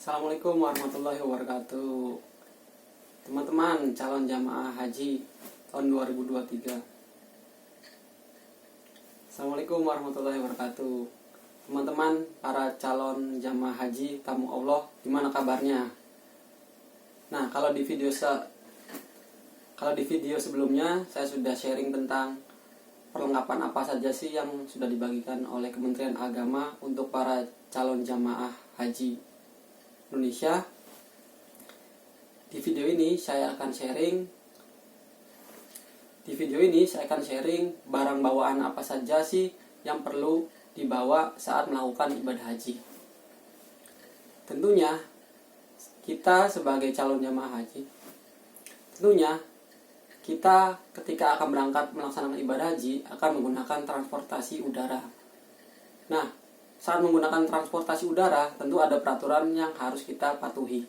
Assalamualaikum warahmatullahi wabarakatuh. Teman-teman calon jamaah haji tahun 2023. Assalamualaikum warahmatullahi wabarakatuh. Teman-teman para calon jamaah haji tamu Allah, gimana kabarnya? Nah, kalau di video sebelumnya saya sudah sharing tentang perlengkapan apa saja sih yang sudah dibagikan oleh Kementerian Agama untuk para calon jamaah haji Indonesia. Di video ini saya akan sharing barang bawaan apa saja sih yang perlu dibawa saat melakukan ibadah haji. Tentunya kita sebagai calon jamaah haji, kita ketika akan berangkat melaksanakan ibadah haji akan menggunakan transportasi udara. Nah, saat menggunakan transportasi udara tentu ada peraturan yang harus kita patuhi.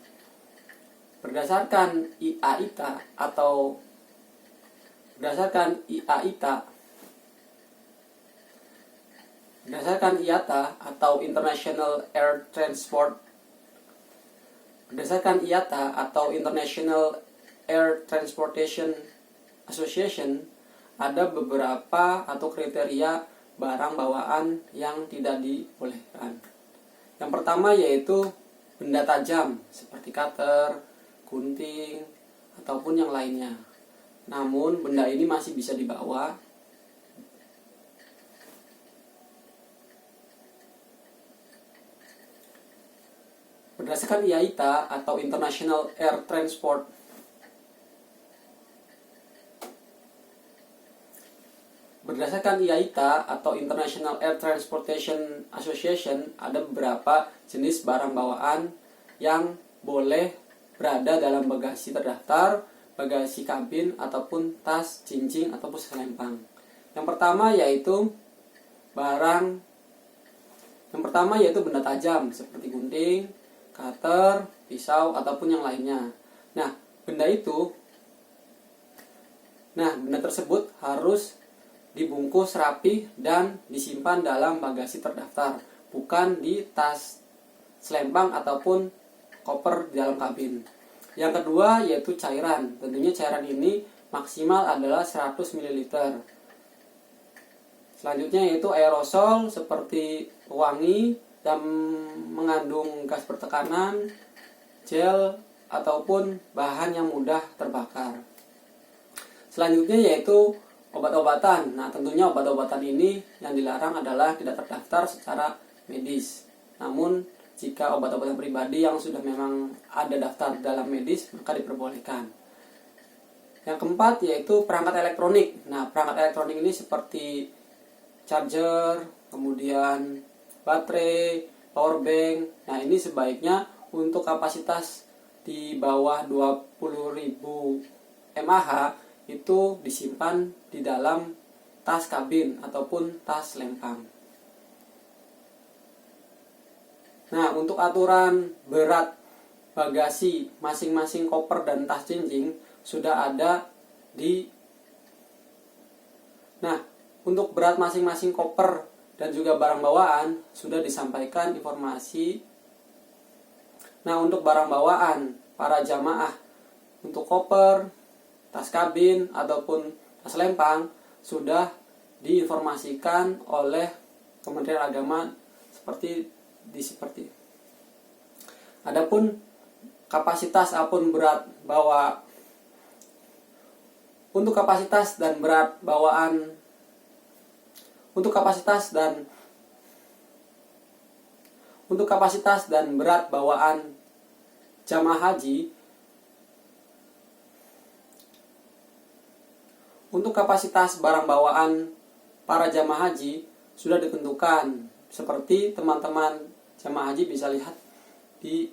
Berdasarkan IATA atau International Air Transportation Association, ada beberapa atau kriteria barang bawaan yang tidak dibolehkan. Yang pertama yaitu benda tajam seperti cutter, gunting, ataupun yang lainnya. Namun benda ini masih bisa dibawa. Berdasarkan IATA atau International Air Transportation Association, ada beberapa jenis barang bawaan yang boleh berada dalam bagasi terdaftar, bagasi kabin, ataupun tas, cincin, ataupun selempang. Yang pertama yaitu benda tajam seperti gunting, cutter, pisau, ataupun yang lainnya. Benda tersebut harus dibungkus rapi dan disimpan dalam bagasi terdaftar, bukan di tas, selempang, ataupun koper di dalam kabin. Yang kedua yaitu cairan. Tentunya cairan ini maksimal adalah 100 ml. Selanjutnya yaitu aerosol seperti pewangi yang mengandung gas pertekanan, gel, ataupun bahan yang mudah terbakar. Selanjutnya yaitu obat-obatan. Tentunya obat-obatan ini yang dilarang adalah tidak terdaftar secara medis. Namun jika obat-obatan pribadi yang sudah memang ada daftar dalam medis, maka diperbolehkan. Yang keempat yaitu perangkat elektronik. Perangkat elektronik ini seperti charger, kemudian baterai, power bank. Ini sebaiknya untuk kapasitas di bawah 20.000 mAh itu disimpan di dalam tas kabin ataupun tas lempang. Untuk aturan berat bagasi masing-masing koper dan tas cincin sudah ada di. Untuk berat masing-masing koper dan juga barang bawaan sudah disampaikan informasi. Untuk barang bawaan para jamaah, untuk koper, tas kabin, ataupun tas lempang sudah diinformasikan oleh Kementerian Agama seperti. Adapun kapasitas ataupun berat bawa, untuk kapasitas dan berat bawaan jamaah haji, untuk kapasitas barang bawaan para jamaah haji sudah ditentukan seperti teman-teman jamaah haji bisa lihat di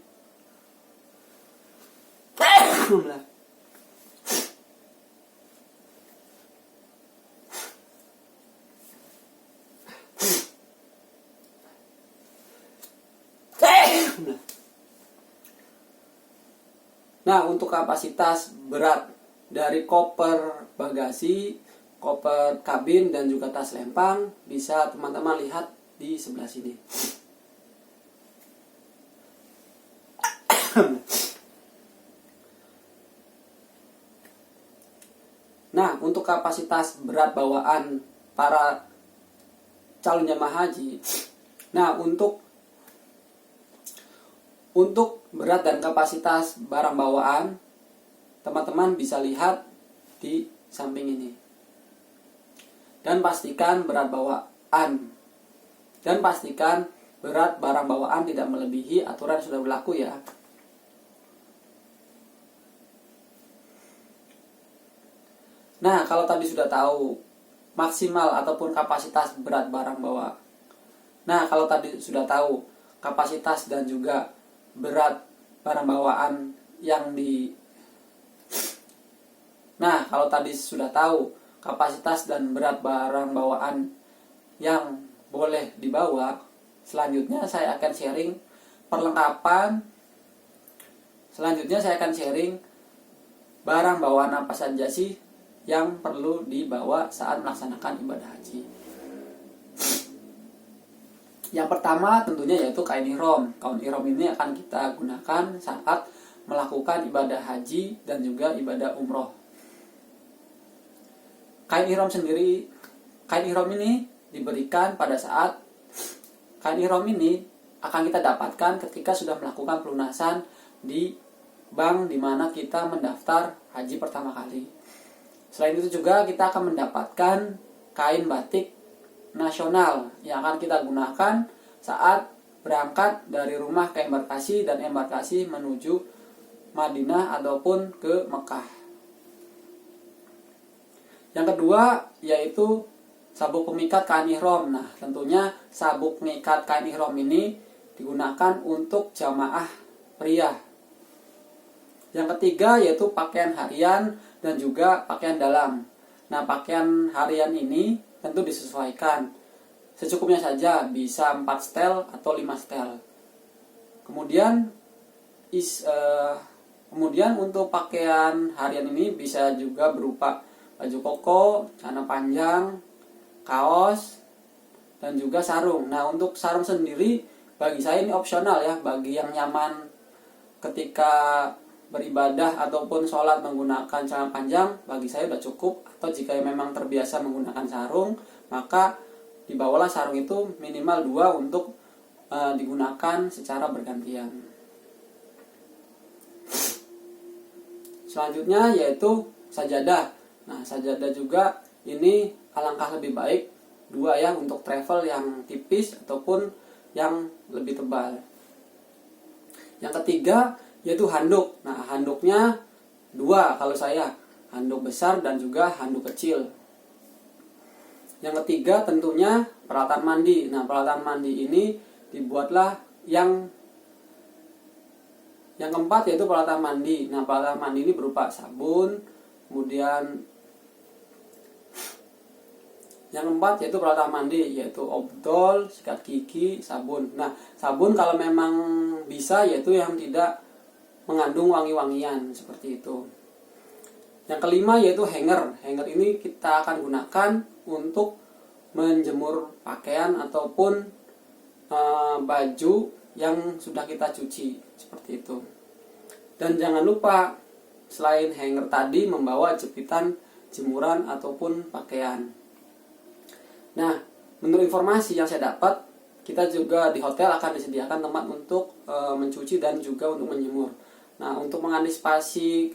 untuk kapasitas berat dari koper bagasi, koper kabin, dan juga tas lempang bisa teman-teman lihat di sebelah sini. Nah, untuk kapasitas berat bawaan para calon jemaah haji. Nah, untuk berat dan kapasitas barang bawaan, teman-teman bisa lihat di samping ini. Dan pastikan berat bawaan dan pastikan berat barang bawaan tidak melebihi aturan yang sudah berlaku ya. Nah, kalau tadi sudah tahu maksimal ataupun kapasitas berat barang bawaan. Nah, kalau tadi sudah tahu kapasitas dan juga berat barang bawaan yang di Nah, kalau tadi sudah tahu kapasitas dan berat barang bawaan yang boleh dibawa, selanjutnya saya akan sharing perlengkapan. Selanjutnya saya akan sharing barang bawaan apa saja sih yang perlu dibawa saat melaksanakan ibadah haji. Yang pertama tentunya yaitu kain ihram. Kain ihram ini akan kita gunakan saat melakukan ibadah haji dan juga ibadah umroh. Kain ihram ini diberikan pada saat kain ihram ini akan kita dapatkan ketika sudah melakukan pelunasan di bank di mana kita mendaftar haji pertama kali. Selain itu juga kita akan mendapatkan kain batik nasional yang akan kita gunakan saat berangkat dari rumah ke embarkasi dan embarkasi menuju Madinah ataupun ke Mekah. Yang kedua yaitu sabuk pengikat kain ihram. Nah, tentunya sabuk pengikat kain ihram ini digunakan untuk jamaah pria. Yang ketiga yaitu pakaian harian dan juga pakaian dalam. Nah, pakaian harian ini tentu disesuaikan. Secukupnya saja, bisa 4 setel atau 5 setel. Kemudian untuk pakaian harian ini bisa juga berupa baju koko, celana panjang, kaos, dan juga sarung. Nah, untuk sarung sendiri bagi saya ini opsional ya, bagi yang nyaman ketika beribadah ataupun sholat menggunakan celana panjang, bagi saya sudah cukup. Atau jika memang terbiasa menggunakan sarung, maka dibawalah sarung itu minimal 2 untuk digunakan secara bergantian. Selanjutnya yaitu sajadah. Nah, sajadah juga ini alangkah lebih baik 2 ya untuk travel yang tipis ataupun yang lebih tebal. Yang ketiga yaitu handuk. Nah, handuknya 2 kalau saya, handuk besar dan juga handuk kecil. Yang ketiga tentunya peralatan mandi. Nah, peralatan mandi ini dibuatlah yang keempat yaitu peralatan mandi. Nah, peralatan mandi ini berupa sabun, kemudian yang keempat yaitu peralatan mandi, yaitu odol, sikat gigi, sabun. Nah, sabun kalau memang bisa yaitu yang tidak mengandung wangi-wangian seperti itu. Yang kelima yaitu hanger. Hanger ini kita akan gunakan untuk menjemur pakaian ataupun baju yang sudah kita cuci seperti itu. Dan jangan lupa selain hanger tadi membawa jepitan jemuran ataupun pakaian. Nah, menurut informasi yang saya dapat, kita juga di hotel akan disediakan tempat untuk mencuci dan juga untuk menjemur. Nah, untuk mengantisipasi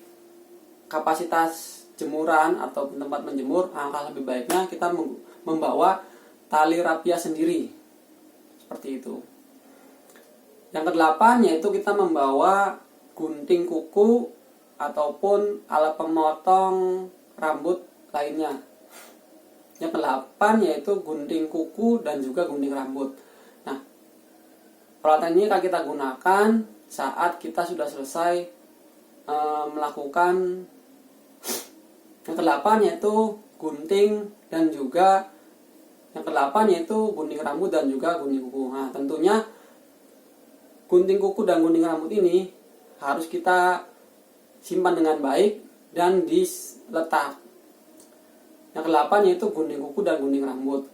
kapasitas jemuran atau tempat menjemur, alangkah lebih baiknya kita membawa tali rapia sendiri. Seperti itu. Yang kedelapan yaitu kita membawa gunting kuku ataupun alat pemotong rambut lainnya. Yang ke-8 yaitu gunting kuku dan juga gunting rambut. Nah, peralatan ini akan kita gunakan saat kita sudah selesai melakukan. Yang ke-8 yaitu gunting dan juga yang ke-8 yaitu gunting rambut dan juga gunting kuku. Nah, tentunya gunting kuku dan gunting rambut ini harus kita simpan dengan baik dan diletak. Yang ke-8 yaitu gunting kuku dan gunting rambut.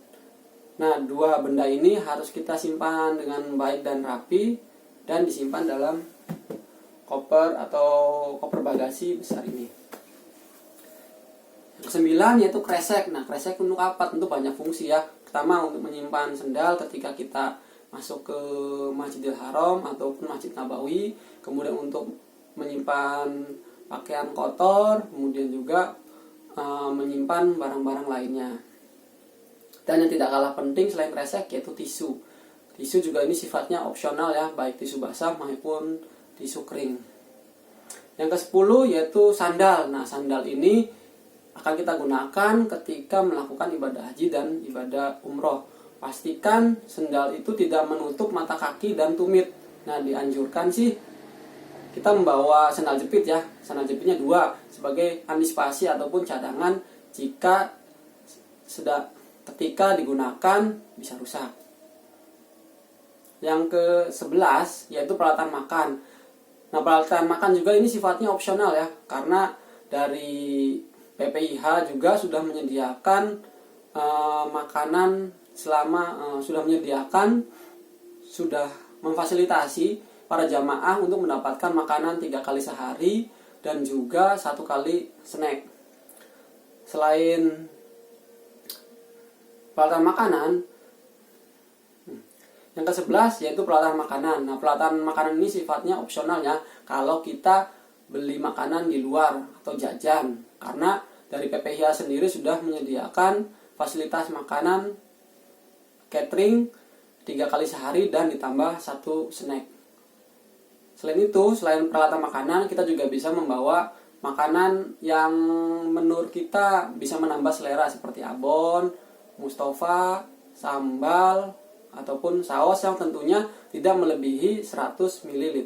Nah, 2 benda ini harus kita simpan dengan baik dan rapi dan disimpan dalam koper atau koper bagasi besar ini. Yang ke-9 yaitu kresek. Nah, kresek untuk apa? Tentu banyak fungsi ya. Pertama, untuk menyimpan sendal ketika kita masuk ke Masjidil Haram ataupun Masjid Nabawi, kemudian untuk menyimpan pakaian kotor, kemudian juga menyimpan barang-barang lainnya. Dan yang tidak kalah penting selain kresek yaitu tisu. Tisu juga ini sifatnya opsional ya, baik tisu basah maupun tisu kering. Yang ke-10 yaitu sandal. Nah, sandal ini akan kita gunakan ketika melakukan ibadah haji dan ibadah umroh. Pastikan sandal itu tidak menutup mata kaki dan tumit. Nah, dianjurkan sih kita membawa sandal jepit ya. Sandal jepitnya 2 sebagai antisipasi ataupun cadangan jika ketika digunakan bisa rusak. Yang ke-11 yaitu peralatan makan. Nah, peralatan makan juga ini sifatnya opsional ya, karena dari PPIH juga sudah menyediakan makanan sudah memfasilitasi para jamaah untuk mendapatkan makanan 3 kali sehari dan juga 1 kali snack. Selain peralatan makanan, yang ke-11 yaitu peralatan makanan. Nah, peralatan makanan ini sifatnya opsional ya, kalau kita beli makanan di luar atau jajan, karena dari PPIH sendiri sudah menyediakan fasilitas makanan catering 3 kali sehari dan ditambah 1 snack. Selain itu, selain peralatan makanan, kita juga bisa membawa makanan yang menurut kita bisa menambah selera seperti abon, mustofa, sambal, ataupun saus yang tentunya tidak melebihi 100 ml.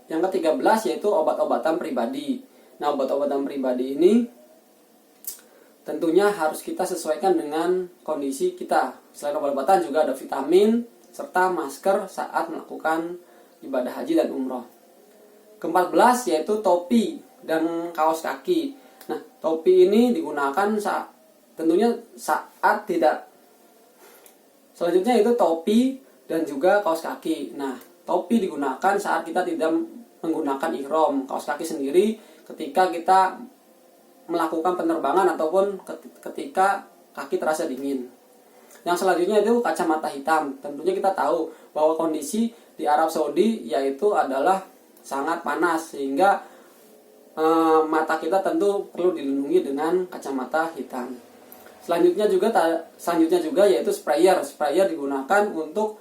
Yang ke-13 yaitu obat-obatan pribadi. Nah, obat-obatan pribadi ini tentunya harus kita sesuaikan dengan kondisi kita. Selain obat-obatan juga ada vitamin serta masker saat melakukan ibadah haji dan umroh. Ke-14 yaitu topi dan kaos kaki. Nah, topi ini digunakan tentunya saat tidak. Selanjutnya itu topi dan juga kaos kaki. Nah, topi digunakan saat kita tidak menggunakan ihram. Kaos kaki sendiri ketika kita melakukan penerbangan ataupun ketika kaki terasa dingin. Yang selanjutnya itu kacamata hitam. Tentunya kita tahu bahwa kondisi di Arab Saudi yaitu adalah sangat panas, sehingga mata kita tentu perlu dilindungi dengan kacamata hitam. Selanjutnya juga yaitu sprayer. Sprayer digunakan untuk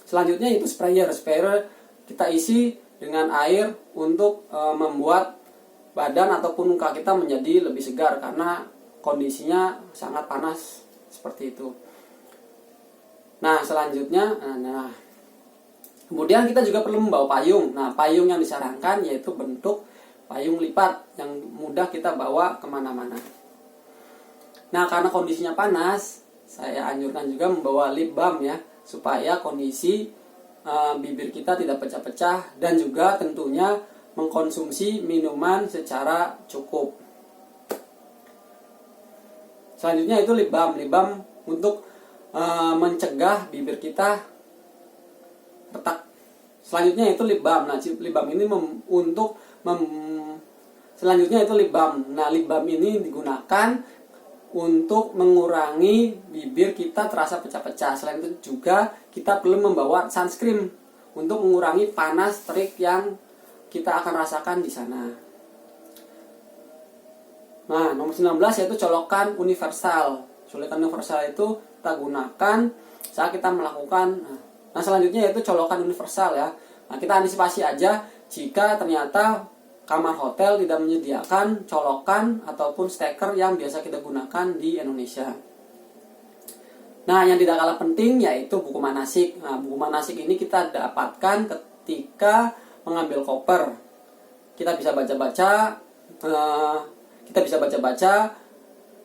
selanjutnya itu sprayer kita isi dengan air untuk membuat badan ataupun muka kita menjadi lebih segar karena kondisinya sangat panas seperti itu. Nah, selanjutnya kemudian kita juga perlu membawa payung. Nah, payung yang disarankan yaitu bentuk payung lipat yang mudah kita bawa kemana-mana. Nah, karena kondisinya panas, saya anjurkan juga membawa lip balm ya, supaya kondisi bibir kita tidak pecah-pecah, dan juga tentunya mengkonsumsi minuman secara cukup. Selanjutnya itu lip balm. Lip balm untuk mencegah bibir kita retak. Selanjutnya itu lip balm. Nah, lip balm ini selanjutnya itu lip balm. Nah, lip balm ini digunakan untuk mengurangi bibir kita terasa pecah-pecah. Selain itu juga kita perlu membawa sunscreen untuk mengurangi panas terik yang kita akan rasakan di sana. Nah, nomor 19 yaitu colokan universal. Colokan universal itu kita gunakan saat kita melakukan. Nah, selanjutnya yaitu colokan universal ya. Nah, kita antisipasi aja jika ternyata kamar hotel tidak menyediakan colokan ataupun steker yang biasa kita gunakan di Indonesia. Nah, yang tidak kalah penting yaitu buku manasik. Nah, buku manasik ini kita dapatkan ketika mengambil koper. Kita bisa baca-baca,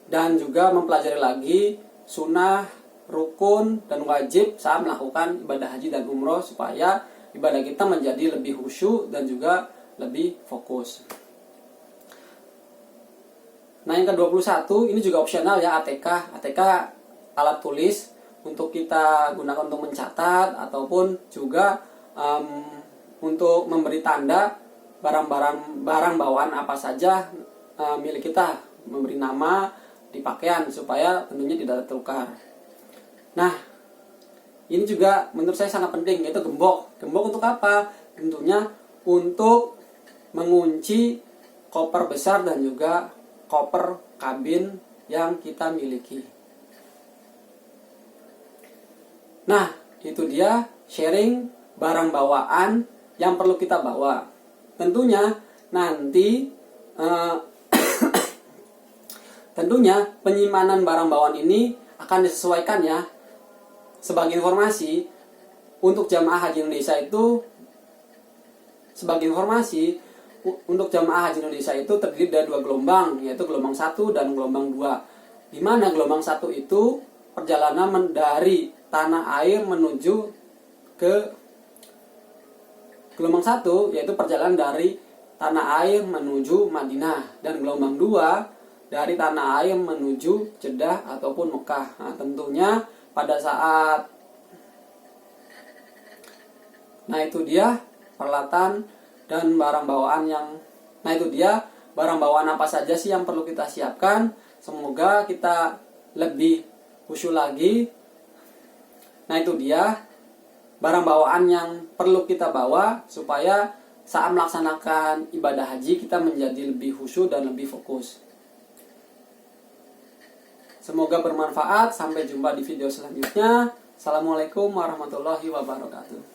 dan juga mempelajari lagi sunnah, rukun, dan wajib saat melakukan ibadah haji dan umroh supaya ibadah kita menjadi lebih khusyuk dan juga lebih fokus. Nah, yang ke-21 ini juga opsional ya, ATK. ATK alat tulis untuk kita gunakan untuk mencatat ataupun juga untuk memberi tanda barang bawaan apa saja milik kita, memberi nama di pakaian supaya tentunya tidak tertukar. Nah, ini juga menurut saya sangat penting, yaitu gembok. Gembok untuk apa? Tentunya untuk mengunci koper besar dan juga koper kabin yang kita miliki. Nah, itu dia sharing barang bawaan yang perlu kita bawa. Tentunya nanti tentunya penyimpanan barang bawaan ini akan disesuaikan ya. Sebagai informasi, untuk jamaah haji Indonesia itu terdiri dari 2 gelombang, yaitu gelombang 1 dan gelombang 2. Di mana gelombang 1 itu perjalanan dari tanah air menuju ke gelombang 1, yaitu perjalanan dari tanah air menuju Madinah, dan gelombang 2 dari tanah air menuju Jeddah ataupun Mekah. Nah, tentunya pada saat itu dia peralatan dan barang bawaan barang bawaan apa saja sih yang perlu kita siapkan. Semoga kita lebih khusyuk lagi. Nah, itu dia barang bawaan yang perlu kita bawa supaya saat melaksanakan ibadah haji kita menjadi lebih khusyuk dan lebih fokus. Semoga bermanfaat. Sampai jumpa di video selanjutnya. Assalamualaikum warahmatullahi wabarakatuh.